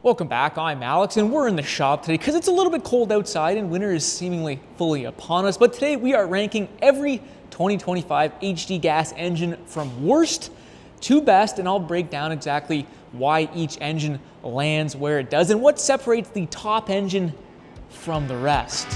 Welcome back, I'm Alex, and we're in the shop today because it's a little bit cold outside and winter is seemingly fully upon us. But today we are ranking every 2025 HD gas engine from worst to best, and I'll break down exactly why each engine lands where it does and what separates the top engine from the rest.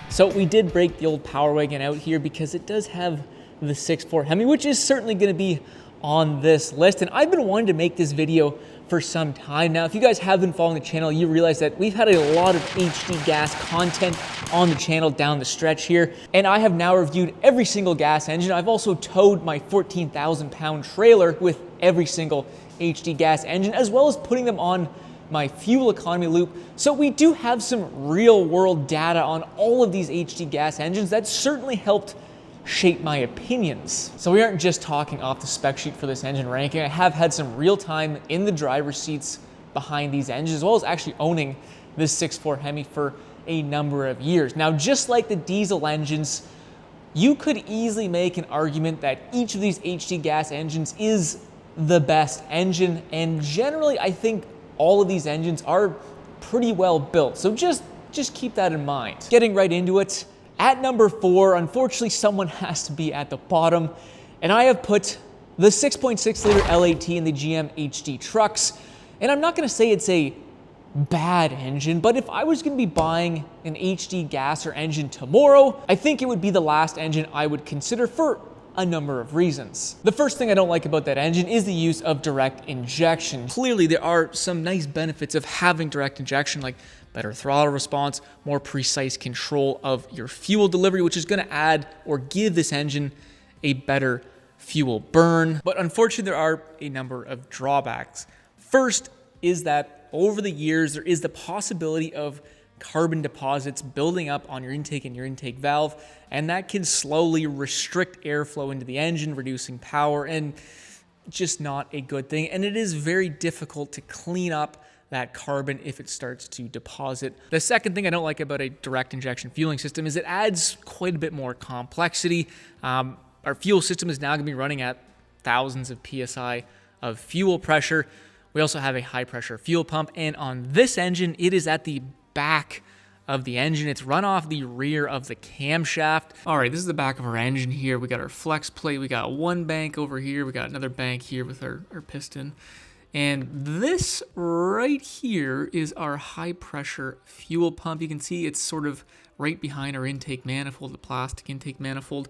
So we did break the old Power Wagon out here because it does have the 6.4 Hemi, which is certainly going to be on this list. And I've been wanting to make this video for some time now. If you guys have been following the channel, you realize that we've had a lot of HD gas content on the channel down the stretch here. And I have now reviewed every single gas engine. I've also towed my 14,000 pound trailer with every single HD gas engine, as well as putting them on my fuel economy loop. So we do have some real world data on all of these HD gas engines that certainly helped shape my opinions. So we aren't just talking off the spec sheet for this engine ranking. I have had some real time in the driver's seats behind these engines, as well as actually owning this 6.4 Hemi for a number of years. Now, just like the diesel engines, you could easily make an argument that each of these HD gas engines is the best engine, and generally I think all of these engines are pretty well built, so just keep that in mind. Getting right into it, at number 4, unfortunately someone has to be at the bottom, and I have put the 6.6 liter L8T in the GM HD trucks. And I'm not gonna say it's a bad engine, but if I was gonna be buying an HD gasser engine tomorrow, I think it would be the last engine I would consider for a number of reasons. The first thing I don't like about that engine is the use of direct injection. Clearly, there are some nice benefits of having direct injection, like better throttle response, more precise control of your fuel delivery, which is gonna add or give this engine a better fuel burn. But unfortunately, there are a number of drawbacks. First is that over the years, there is the possibility of carbon deposits building up on your intake and your intake valve, and that can slowly restrict airflow into the engine, reducing power, and just not a good thing. And it is very difficult to clean up that carbon if it starts to deposit. The second thing I don't like about a direct injection fueling system is it adds quite a bit more complexity. Our fuel system is now going to be running at thousands of PSI of fuel pressure. We also have a high pressure fuel pump, and on this engine, it is at the back of the engine. It's run off the rear of the camshaft. All right, this is the back of our engine here. We got our flex plate. We got one bank over here. We got another bank here with our piston. And this right here is our high pressure fuel pump. You can see it's sort of right behind our intake manifold, the plastic intake manifold.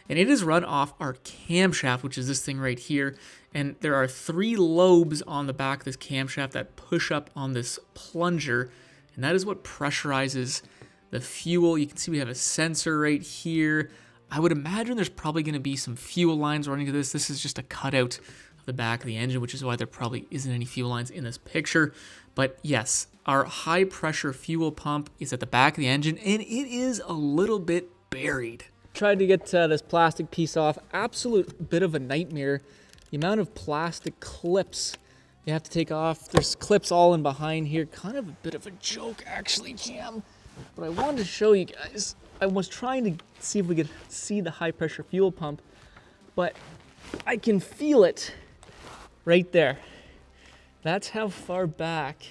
And it is run off our camshaft, which is this thing right here. And there are 3 lobes on the back of this camshaft that push up on this plunger, and that is what pressurizes the fuel. You can see we have a sensor right here. I would imagine there's probably going to be some fuel lines running to this. This is just a cutout of the back of the engine, which is why there probably isn't any fuel lines in this picture. But yes, our high pressure fuel pump is at the back of the engine, and it is a little bit buried. Tried to get this plastic piece off. Absolute bit of a nightmare. The amount of plastic clips you have to take off. There's clips all in behind here. Kind of a bit of a joke, actually, Jam. But I wanted to show you guys. I was trying to see if we could see the high pressure fuel pump, but I can feel it right there. That's how far back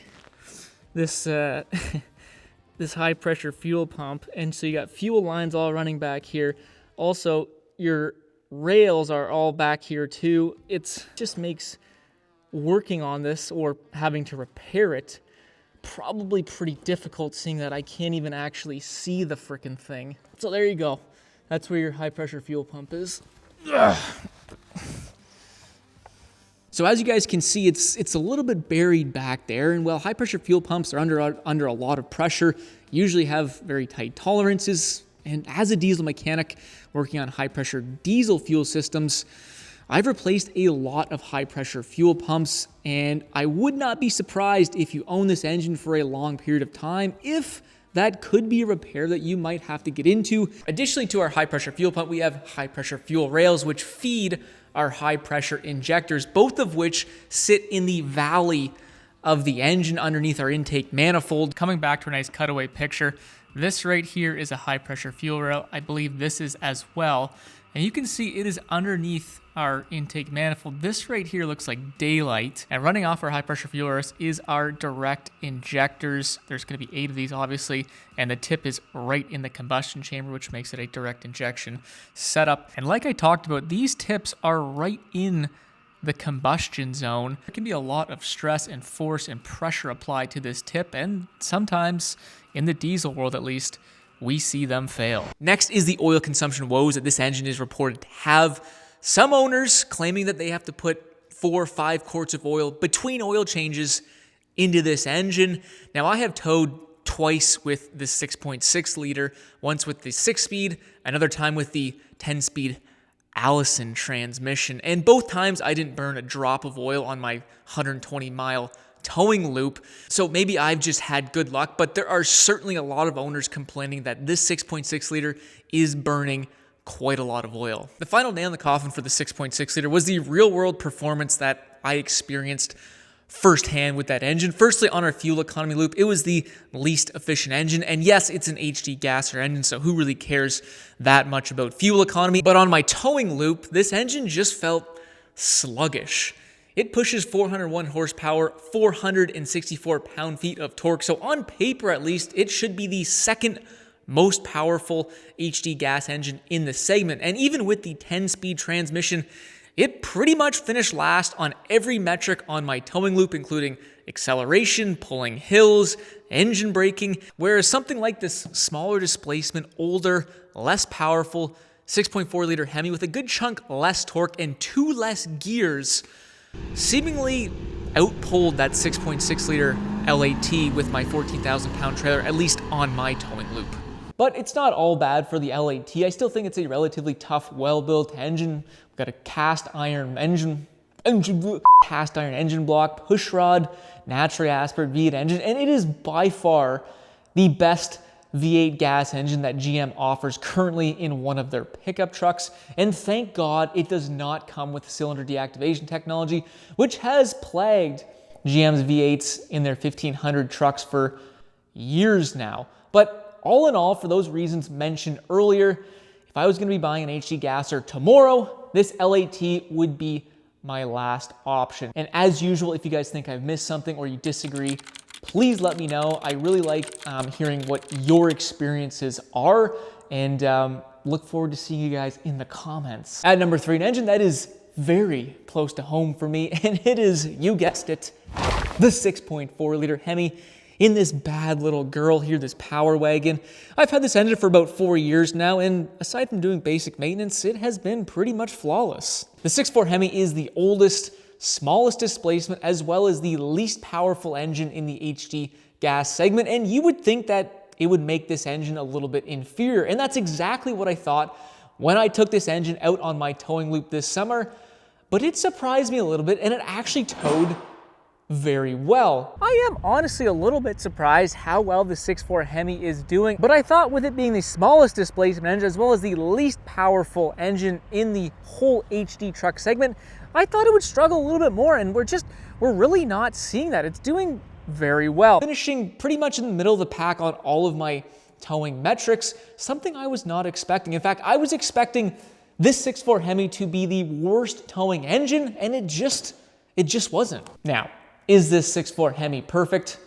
this this high pressure fuel pump. And so you got fuel lines all running back here. Also, your rails are all back here too. It just makes working on this or having to repair it probably pretty difficult, seeing that I can't even actually see the frickin' thing. So there you go. That's where your high pressure fuel pump is. Ugh. So as you guys can see, it's a little bit buried back there, and while high pressure fuel pumps are under a lot of pressure, usually have very tight tolerances, and as a diesel mechanic working on high pressure diesel fuel systems, I've replaced a lot of high pressure fuel pumps, and I would not be surprised if you own this engine for a long period of time if that could be a repair that you might have to get into. Additionally to our high pressure fuel pump, we have high pressure fuel rails which feed our high pressure injectors, both of which sit in the valley of the engine underneath our intake manifold. Coming back to a nice cutaway picture, This right here is a high pressure fuel rail. I believe this is as well. And you can see it is underneath our intake manifold. This right here looks like daylight. And running off our high pressure fuel rails is our direct injectors. There's going to be 8 of these, obviously. And the tip is right in the combustion chamber, which makes it a direct injection setup. And like I talked about, these tips are right in the combustion zone. There can be a lot of stress and force and pressure applied to this tip. And sometimes, in the diesel world at least, we see them fail. Next is the oil consumption woes that this engine is reported to have. Some owners claiming that they have to put 4 or 5 quarts of oil between oil changes into this engine. Now, I have towed twice with the 6.6 liter, once with the 6-speed, another time with the 10-speed Allison transmission. And both times I didn't burn a drop of oil on my 120-mile towing loop. So maybe I've just had good luck, but there are certainly a lot of owners complaining that this 6.6 liter is burning quite a lot of oil. The final nail in the coffin for the 6.6 liter was the real world performance that I experienced firsthand with that engine. Firstly, on our fuel economy loop, it was the least efficient engine. And yes, it's an HD gasser engine, so who really cares that much about fuel economy? But on my towing loop, this engine just felt sluggish. It pushes 401 horsepower, 464 pound-feet of torque. So on paper, at least, it should be the second most powerful HD gas engine in the segment. And even with the 10-speed transmission, it pretty much finished last on every metric on my towing loop, including acceleration, pulling hills, engine braking. Whereas something like this smaller displacement, older, less powerful 6.4 liter Hemi with a good chunk less torque and 2 less gears seemingly outpulled that 6.6 liter L8T with my 14,000 pound trailer, at least on my towing loop. But it's not all bad for the L8T. I still think it's a relatively tough, well-built engine. We've got a cast iron engine block, push rod, naturally aspirated V8 engine, and it is by far the best V8 gas engine that GM offers currently in one of their pickup trucks. And thank God it does not come with cylinder deactivation technology, which has plagued GM's V8s in their 1500 trucks for years now. But all in all, for those reasons mentioned earlier, if I was going to be buying an HD gasser tomorrow, this L8T would be my last option. And as usual, if you guys think I've missed something or you disagree, please let me know. I really like hearing what your experiences are, and look forward to seeing you guys in the comments. At number 3, an engine that is very close to home for me, and it is, you guessed it, the 6.4 liter Hemi in this bad little girl here, this Power Wagon. I've had this engine for about 4 years now, and aside from doing basic maintenance, it has been pretty much flawless. The 6.4 Hemi is the oldest, smallest displacement, as well as the least powerful engine in the HD gas segment, and you would think that it would make this engine a little bit inferior, and that's exactly what I thought when I took this engine out on my towing loop this summer, but it surprised me a little bit, and it actually towed very well. I am honestly a little bit surprised how well the 6.4 Hemi is doing, but I thought with it being the smallest displacement engine as well as the least powerful engine in the whole HD truck segment, I thought it would struggle a little bit more, and we're really not seeing that. It's doing very well. Finishing pretty much in the middle of the pack on all of my towing metrics, something I was not expecting. In fact, I was expecting this 6.4 Hemi to be the worst towing engine, and it just wasn't. Now, is this 6.4 Hemi perfect?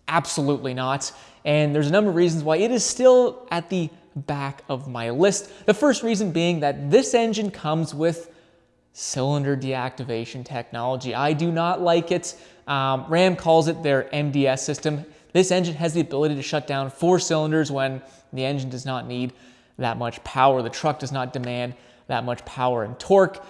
Absolutely not. And there's a number of reasons why it is still at the back of my list. The first reason being that this engine comes with cylinder deactivation technology. I do not like it. Ram calls it their MDS system. This engine has the ability to shut down 4 cylinders when the engine does not need that much power. The truck does not demand that much power and torque.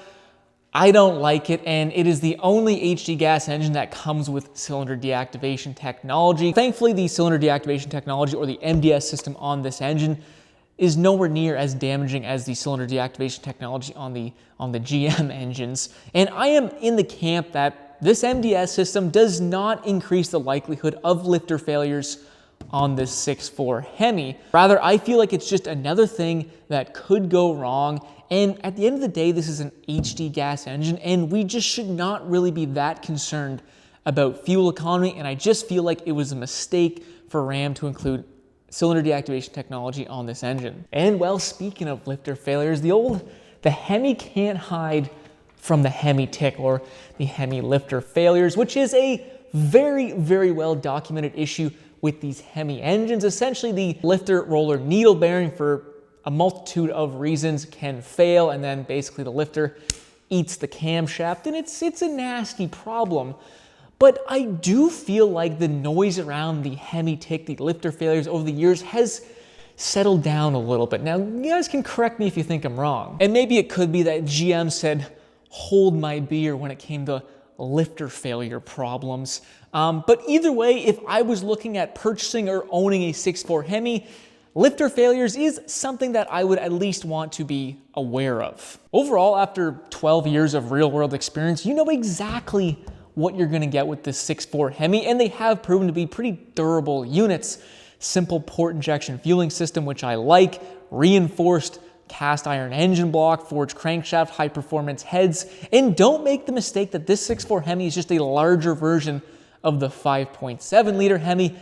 I don't like it, and it is the only HD gas engine that comes with cylinder deactivation technology. Thankfully, the cylinder deactivation technology, or the MDS system on this engine, is nowhere near as damaging as the cylinder deactivation technology on the GM engines. And I am in the camp that this MDS system does not increase the likelihood of lifter failures on this 6.4 Hemi. Rather, I feel like it's just another thing that could go wrong. And at the end of the day, this is an HD gas engine, and we just should not really be that concerned about fuel economy. And I just feel like it was a mistake for Ram to include cylinder deactivation technology on this engine. And well, speaking of lifter failures, the Hemi can't hide from the Hemi tick, or the Hemi lifter failures, which is a very, very well documented issue with these Hemi engines. Essentially, the lifter roller needle bearing, for a multitude of reasons, can fail, and then basically the lifter eats the camshaft, and it's a nasty problem. But I do feel like the noise around the Hemi tick, the lifter failures over the years, has settled down a little bit. Now, you guys can correct me if you think I'm wrong. And maybe it could be that GM said, hold my beer when it came to lifter failure problems. But either way, if I was looking at purchasing or owning a 6.4 Hemi, lifter failures is something that I would at least want to be aware of. Overall, after 12 years of real-world experience, you know exactly what you're gonna get with this 6.4 Hemi, and they have proven to be pretty durable units. Simple port injection fueling system, which I like, reinforced cast iron engine block, forged crankshaft, high performance heads, and don't make the mistake that this 6.4 Hemi is just a larger version of the 5.7 liter Hemi.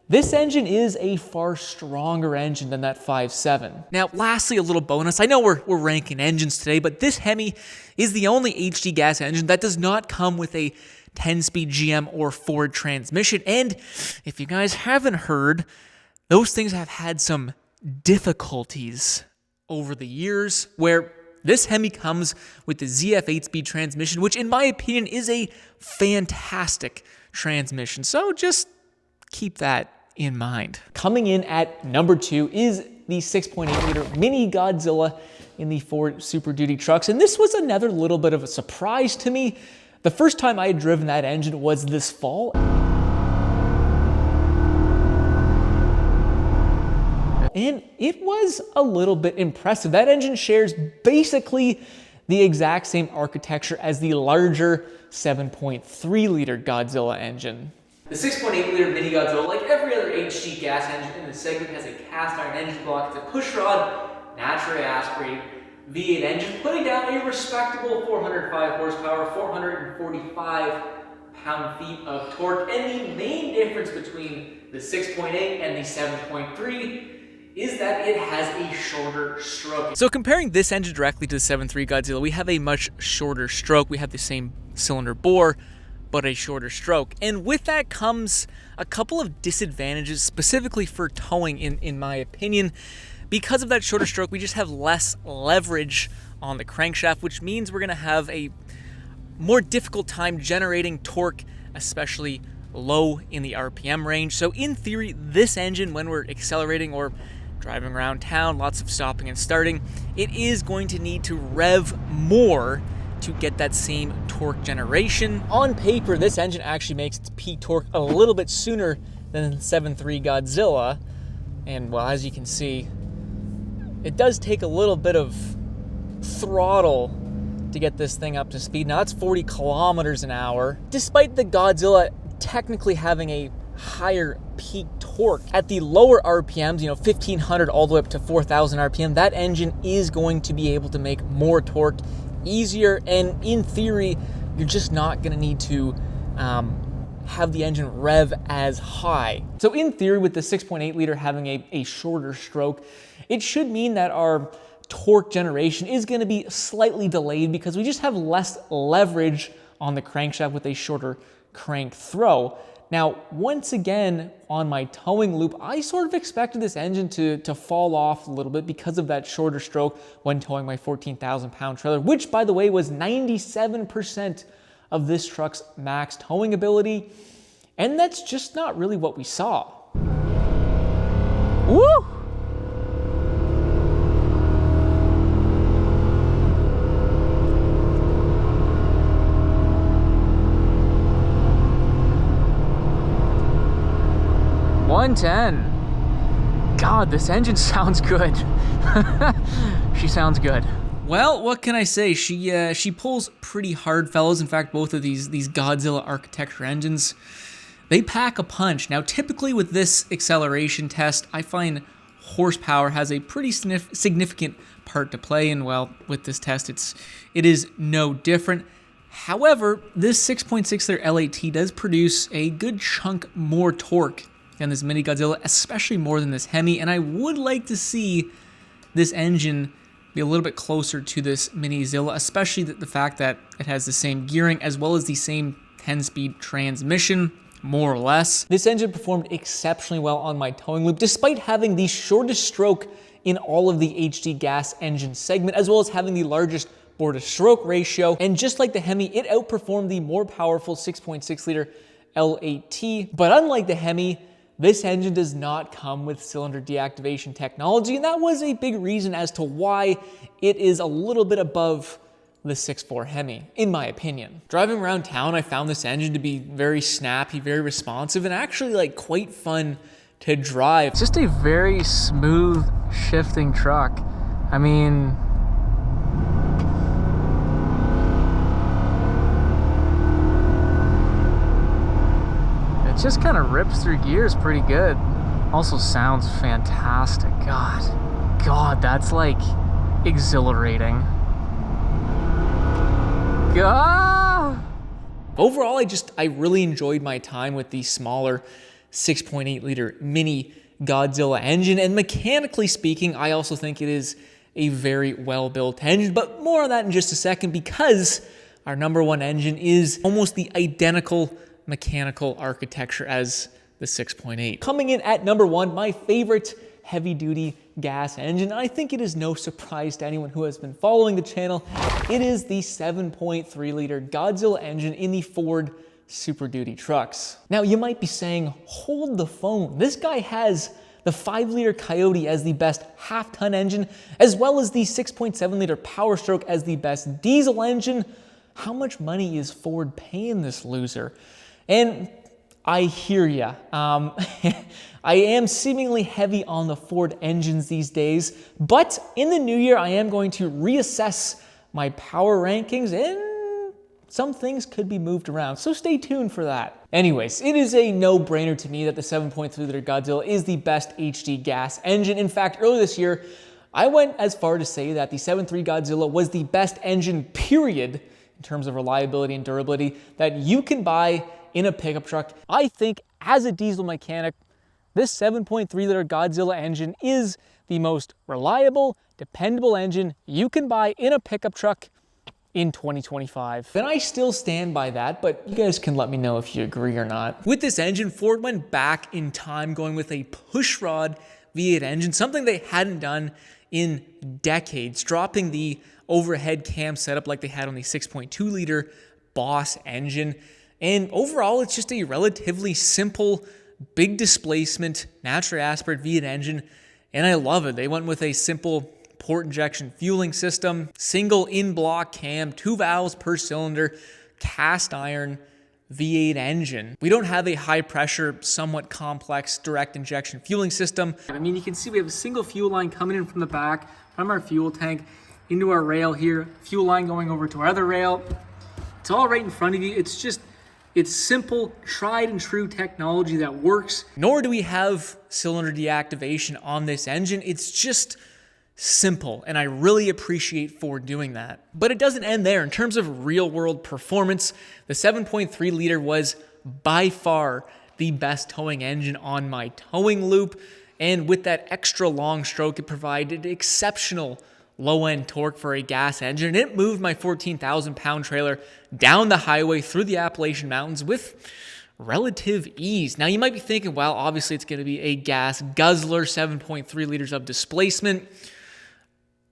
This engine is a far stronger engine than that 5.7. Now, lastly, a little bonus. I know we're ranking engines today, but this Hemi is the only HD gas engine that does not come with a 10-speed GM or Ford transmission. And if you guys haven't heard, those things have had some difficulties over the years, where this Hemi comes with the ZF 8-speed transmission, which in my opinion is a fantastic transmission. So just keep that in mind. Coming in at number 2 is the 6.8 liter Mini Godzilla in the Ford Super Duty trucks. And this was another little bit of a surprise to me. The first time I had driven that engine was this fall. And it was a little bit impressive. That engine shares basically the exact same architecture as the larger 7.3 liter Godzilla engine. The 6.8 liter Mini Godzilla, like every other HD gas engine in the segment, has a cast iron engine block. It's a pushrod, naturally aspirated V8 engine, putting down a respectable 405 horsepower, 445 pound-feet of torque. And the main difference between the 6.8 and the 7.3 is that it has a shorter stroke. So comparing this engine directly to the 7.3 Godzilla, we have a much shorter stroke. We have the same cylinder bore, but a shorter stroke. And with that comes a couple of disadvantages, specifically for towing, in my opinion. Because of that shorter stroke, we just have less leverage on the crankshaft, which means we're gonna have a more difficult time generating torque, especially low in the RPM range. So in theory, this engine, when we're accelerating or driving around town, lots of stopping and starting, it is going to need to rev more to get that same torque generation. On paper, this engine actually makes its peak torque a little bit sooner than the 7.3 Godzilla. And well, as you can see, it does take a little bit of throttle to get this thing up to speed. Now that's 40 kilometers an hour. Despite the Godzilla technically having a higher peak torque, at the lower RPMs, 1500 all the way up to 4000 RPM, that engine is going to be able to make more torque easier. And in theory, you're just not gonna need to have the engine rev as high. So in theory, with the 6.8 liter having a shorter stroke, it should mean that our torque generation is going to be slightly delayed because we just have less leverage on the crankshaft with a shorter crank throw. Now, once again, on my towing loop, I sort of expected this engine to fall off a little bit because of that shorter stroke when towing my 14,000 pound trailer, which by the way was 97% of this truck's max towing ability. And that's just not really what we saw. Woo! God, this engine sounds good. She sounds good. Well, what can I say? She pulls pretty hard, fellows. In fact, both of these Godzilla architecture engines, they pack a punch. Now, typically with this acceleration test, I find horsepower has a pretty significant part to play, and well, with this test, it is no different. However, this 6.6 liter L8T does produce a good chunk more torque on this Mini Godzilla, especially more than this Hemi, and I would like to see this engine be a little bit closer to this Mini Zilla, especially the fact that it has the same gearing as well as the same 10-speed transmission, more or less. This engine performed exceptionally well on my towing loop, despite having the shortest stroke in all of the HD gas engine segment, as well as having the largest bore-to-stroke ratio. And just like the Hemi, it outperformed the more powerful 6.6 liter L8T. But unlike the Hemi, this engine does not come with cylinder deactivation technology, and that was a big reason as to why it is a little bit above the 6.4 Hemi, in my opinion. Driving around town, I found this engine to be very snappy, very responsive, and actually like quite fun to drive. It's just a very smooth shifting truck. I mean, it just kind of rips through gears pretty good. Also sounds fantastic. God, that's like exhilarating. Overall, I really enjoyed my time with the smaller 6.8 liter Mini Godzilla engine, and mechanically speaking, I also think it is a very well-built engine, but more on that in just a second, because our number one engine is almost the identical mechanical architecture as the 6.8. Coming in at number one, my favorite heavy-duty gas engine. I think it is no surprise to anyone who has been following the channel. It is the 7.3 liter Godzilla engine in the Ford Super Duty trucks. Now you might be saying, hold the phone. This guy has the 5 liter Coyote as the best half-ton engine, as well as the 6.7 liter POWERSTROKE as the best diesel engine. How much money is Ford paying this loser? And I hear ya. I am seemingly heavy on the Ford engines these days, but in the new year, I am going to reassess my power rankings, and some things could be moved around, so stay tuned for that. Anyways, it is a no-brainer to me that the 7.3 liter Godzilla is the best HD gas engine. In fact, earlier this year, I went as far to say that the 7.3 Godzilla was the best engine, period, in terms of reliability and durability, that you can buy in a pickup truck. I think as a diesel mechanic, this 7.3 liter Godzilla engine is the most reliable, dependable engine you can buy in a pickup truck in 2025. And I still stand by that, but you guys can let me know if you agree or not. With this engine, Ford went back in time going with a pushrod V8 engine, something they hadn't done in decades, dropping the overhead cam setup like they had on the 6.2 liter Boss engine. And overall, it's just a relatively simple, big displacement, naturally aspirated V8 engine, and I love it. They went with a simple port injection fueling system, single in-block cam, 2 valves per cylinder, cast iron V8 engine. We don't have a high-pressure, somewhat complex direct injection fueling system. I mean, you can see we have a single fuel line coming in from the back, from our fuel tank, into our rail here, fuel line going over to our other rail. It's all right in front of you. It's simple, tried and true technology that works. Nor do we have cylinder deactivation on this engine. It's just simple, and I really appreciate Ford doing that. But it doesn't end there. In terms of real-world performance, the 7.3 liter was by far the best towing engine on my towing loop, and with that extra long stroke, it provided exceptional low-end torque for a gas engine. It moved my 14,000-pound trailer down the highway through the Appalachian Mountains with relative ease. Now, you might be thinking, well, obviously it's going to be a gas guzzler, 7.3 liters of displacement,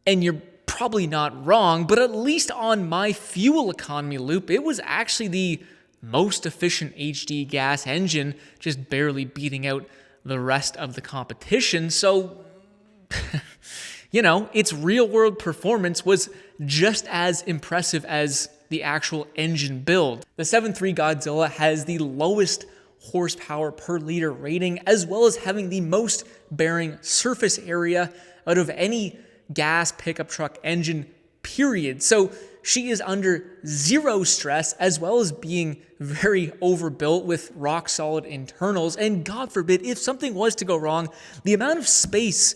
and you're probably not wrong, but at least on my fuel economy loop, it was actually the most efficient HD gas engine, just barely beating out the rest of the competition. So you know, its real-world performance was just as impressive as the actual engine build. The 7.3 Godzilla has the lowest horsepower per liter rating, as well as having the most bearing surface area out of any gas pickup truck engine, period. So she is under zero stress, as well as being very overbuilt with rock-solid internals. And God forbid, if something was to go wrong, the amount of space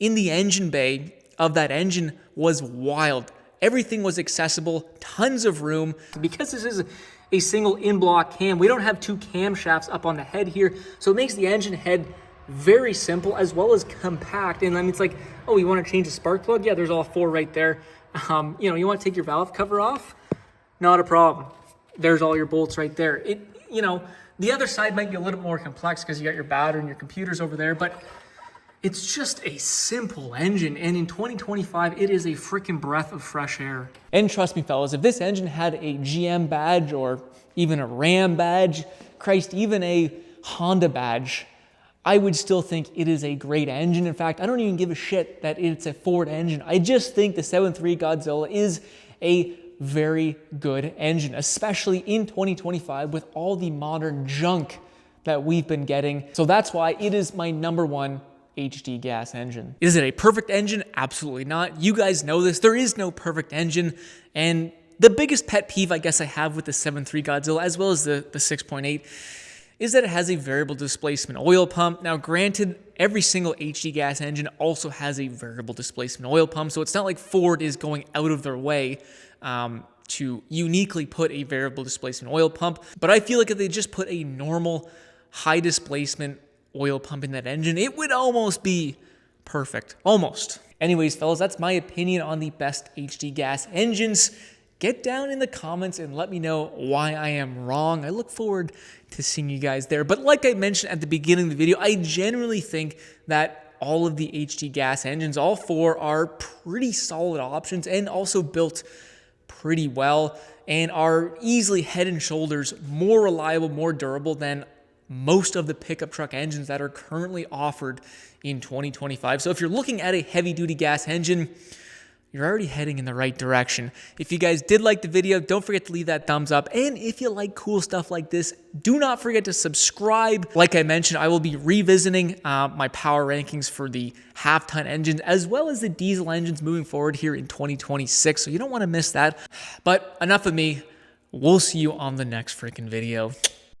in the engine bay of that engine was wild. Everything was accessible, tons of room. Because this is a single in-block cam. We don't have two camshafts up on the head here, so it makes the engine head very simple as well as compact. And I mean, it's like, oh, you want to change the spark plug? Yeah, there's all four right there. You know, you want to take your valve cover off? Not a problem. There's all your bolts right there. You know, the other side might be a little more complex because you got your battery and your computers over there, but it's just a simple engine, and in 2025, it is a freaking breath of fresh air. And trust me, fellas, if this engine had a GM badge or even a Ram badge, Christ, even a Honda badge, I would still think it is a great engine. In fact, I don't even give a shit that it's a Ford engine. I just think the 7.3 Godzilla is a very good engine, especially in 2025 with all the modern junk that we've been getting. So that's why it is my #1 HD gas engine. Is it a perfect engine? Absolutely not. You guys know this. There is no perfect engine. And the biggest pet peeve I guess I have with the 7.3 Godzilla, as well as the 6.8, is that it has a variable displacement oil pump. Now, granted, every single HD gas engine also has a variable displacement oil pump, so it's not like Ford is going out of their way to uniquely put a variable displacement oil pump. But I feel like if they just put a normal high displacement oil pump in that engine, it would almost be perfect. Almost. Anyways, fellas, that's my opinion on the best HD gas engines. Get down in the comments and let me know why I am wrong. I look forward to seeing you guys there. But like I mentioned at the beginning of the video, I generally think that all of the HD gas engines, all four, are pretty solid options and also built pretty well and are easily head and shoulders more reliable, more durable than most of the pickup truck engines that are currently offered in 2025. So if you're looking at a heavy duty gas engine, you're already heading in the right direction. If you guys did like the video, don't forget to leave that thumbs up. And if you like cool stuff like this, do not forget to subscribe. Like I mentioned, I will be revisiting my power rankings for the half-ton engines as well as the diesel engines moving forward here in 2026. So you don't want to miss that. But enough of me. We'll see you on the next freaking video.